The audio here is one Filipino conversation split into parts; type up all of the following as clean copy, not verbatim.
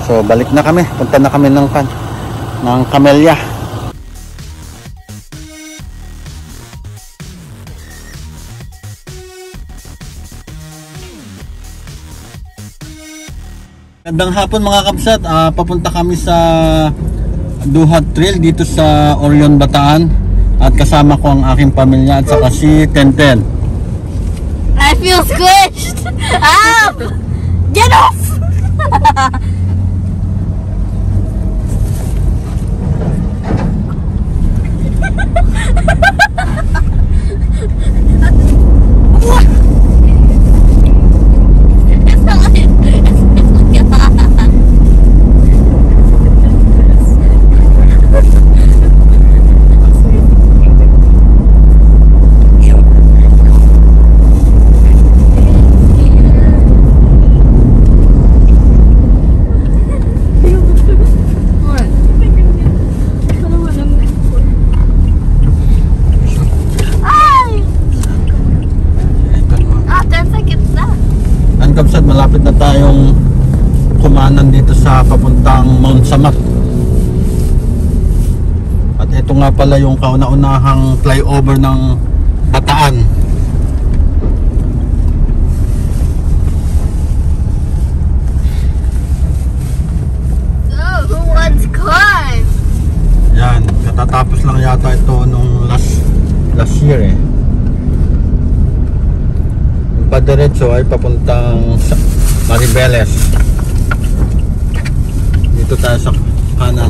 So balik na kami, punta na kami ng Camellia. Magandang hapon mga kabsat, papunta kami sa Duhat Trail dito sa Orion, Bataan. At kasama ko ang aking pamilya at saka si Tenten. I feel squished! Ah! Get off! Kabsat, malapit na tayong kumanan dito sa papuntang Mount Samat. At ito nga pala yung kauna-unahang flyover ng Bataan. So, who wants corn? Yan, katatapos lang yata ito nung last year eh. Padiretso ay papuntang Maribeles. Dito tayo sa kanan.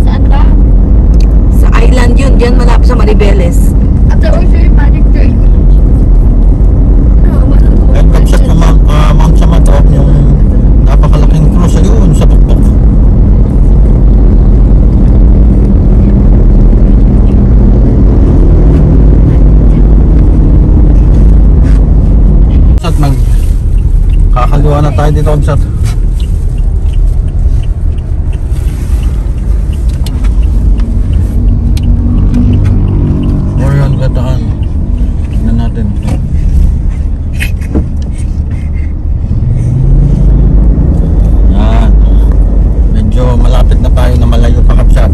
Saan ba? Sa island yun, diyan malapit sa Maribeles. At the Ocean Magic Train. Ay, kapsat ng Mount Samat, yung napakalaking cross ayun sa tuktok. Kapsat, kakaliwa na tayo dito, kapsat. Orion, Bataan. Tingnan natin ito. Medyo malapit na tayo na malayo pa kapsat.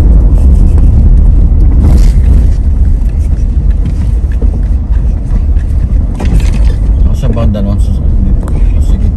Sa banda naman dito. Sige.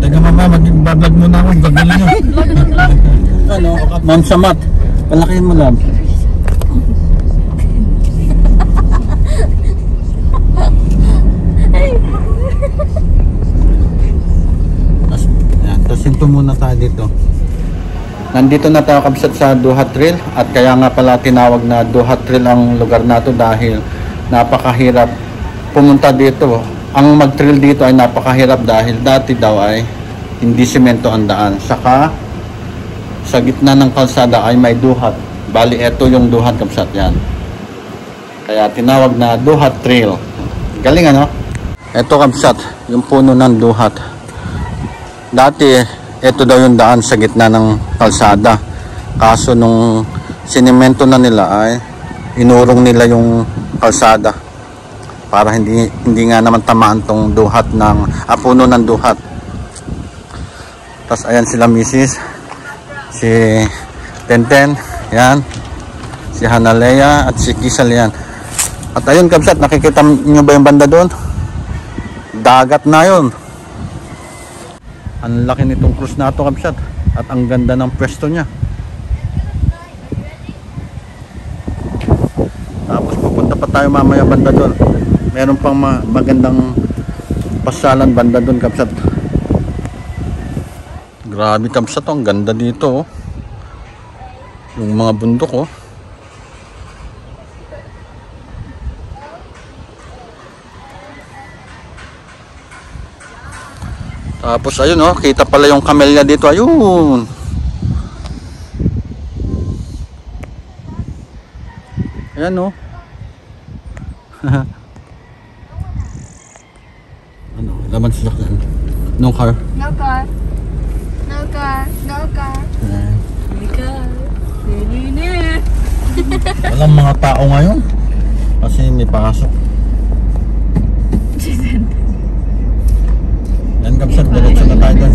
Sige mama, mag-vlog muna ako. Vlog na nyo. Ano? Mount Samat. Palakihin mo lang. Tapos hinto muna tayo dito. Nandito na tayo kabsat sa Duhat Trail. At kaya nga pala tinawag na Duhat Trail ang lugar na to dahil napakahirap pumunta dito. Ang mag-trail dito ay napakahirap dahil dati daw ay hindi semento ang daan. Saka sa gitna ng kalsada ay may duhat. Bali, eto yung duhat kabsat yan. Kaya tinawag na Duhat Trail. Galing ano? Eto kabsat, yung puno ng duhat. Dati, eto daw yung daan sa gitna ng kalsada. Kaso nung sinemento na nila ay inurong nila yung kalsada para hindi nga naman tamaan tong duhat ng puno ng duhat. Tapos ayan sila misis, si Tenten, yan, si Hanalea at si Kisal yan. At ayun kabsat, nakikita nyo ba yung banda doon? Dagat na yun. Ang laki nitong cruise na ito kabsat at ang ganda ng pwesto niya. Tapos pupunta pa tayo mamaya banda doon. Meron pang magandang pasyalan banda doon kabsat. Grabe kabsat, ang ganda dito oh. Yung mga bundok oh. Tapos ayun oh, kita pala yung camellia dito, ayun. Ayan oh. Ano, laman sa sakyan. No car. No car. No car. No car. Walang mga tao ngayon. Kasi may pasok. Yan kapsat, diretso na tayo dyan.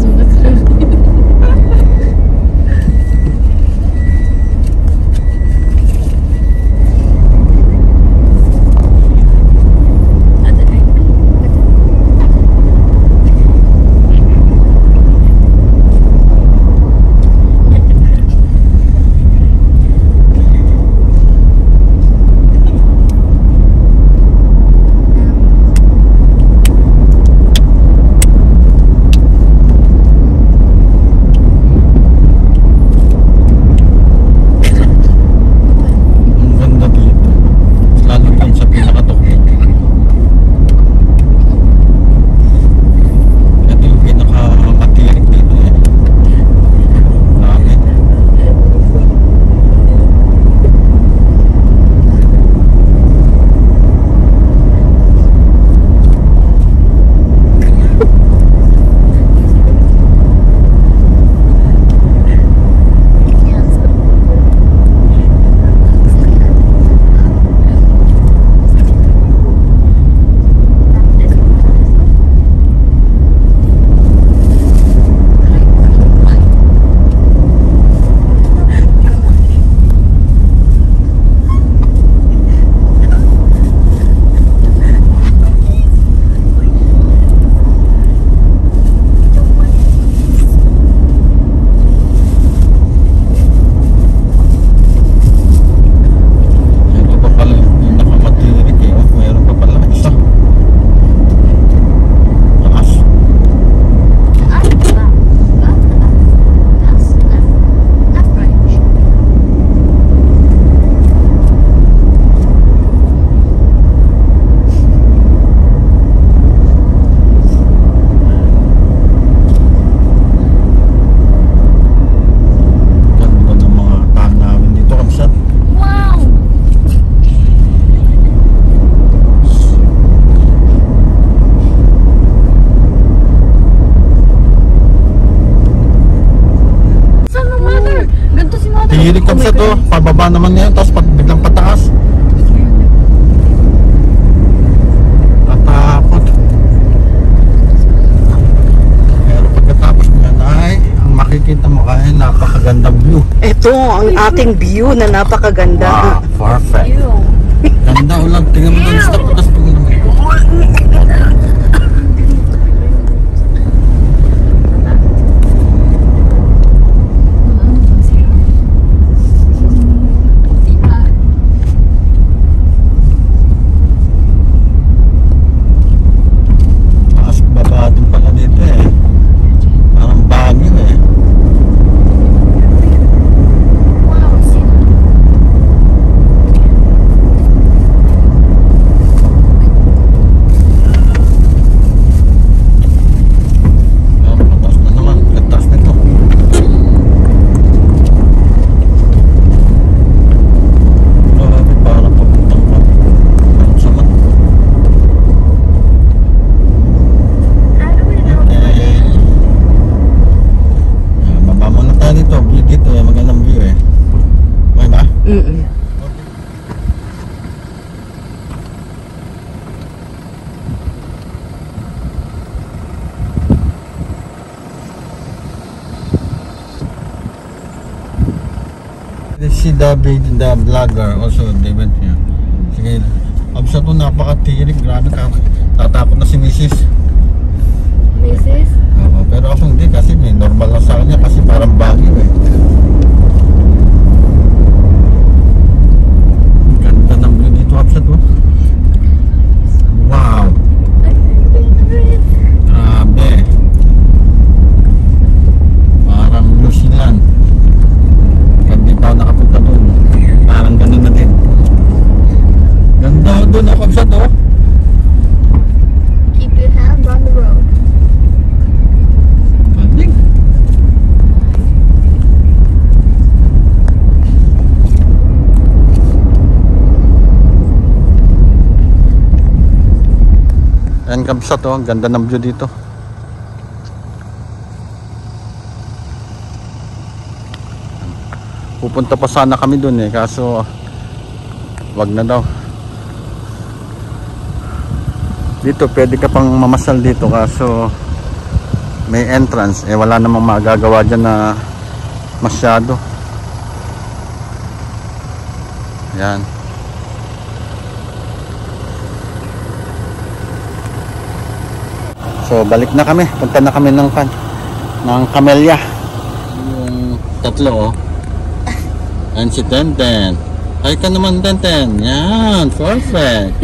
Hilig kami sa to, pababa naman ngayon, tapos biglang pataas. Tatakot. Pero pagkatapos niyan ay, ang makikita mo ay napakagandang view. Ito ang ating view na napakaganda. Wow, perfect. Ganda ulang, tingnan mo doon, stop, tapos tingnan mo. Si David, the vlogger, also they went here. Sige, absa to, napakatirik, grabe ka. Tatakot na si Mrs. Mrs. Oo, pero ako hindi kasi may normal lang sa kanya kasi parang bagyo eh. Ganda ng view dito, absa to. Wow! Grabe. Parang New Zealand. Pag di pa ako nakapunta doon, parang ganun na din. Ganda doon ako sa to. Keep your hands on the road. Galing. Ayan kabsa to, ganda ng view dito. Pupunta pa sana kami dun eh, kaso wag na daw. Dito pwede ka pang mamasal dito kaso may entrance eh, wala namang magagawa dyan na masyado. Yan. So balik na kami, punta na kami ng Camellia. Yung tatlo oh. And si Tenten. Ay ka naman Tenten. Yan, perfect.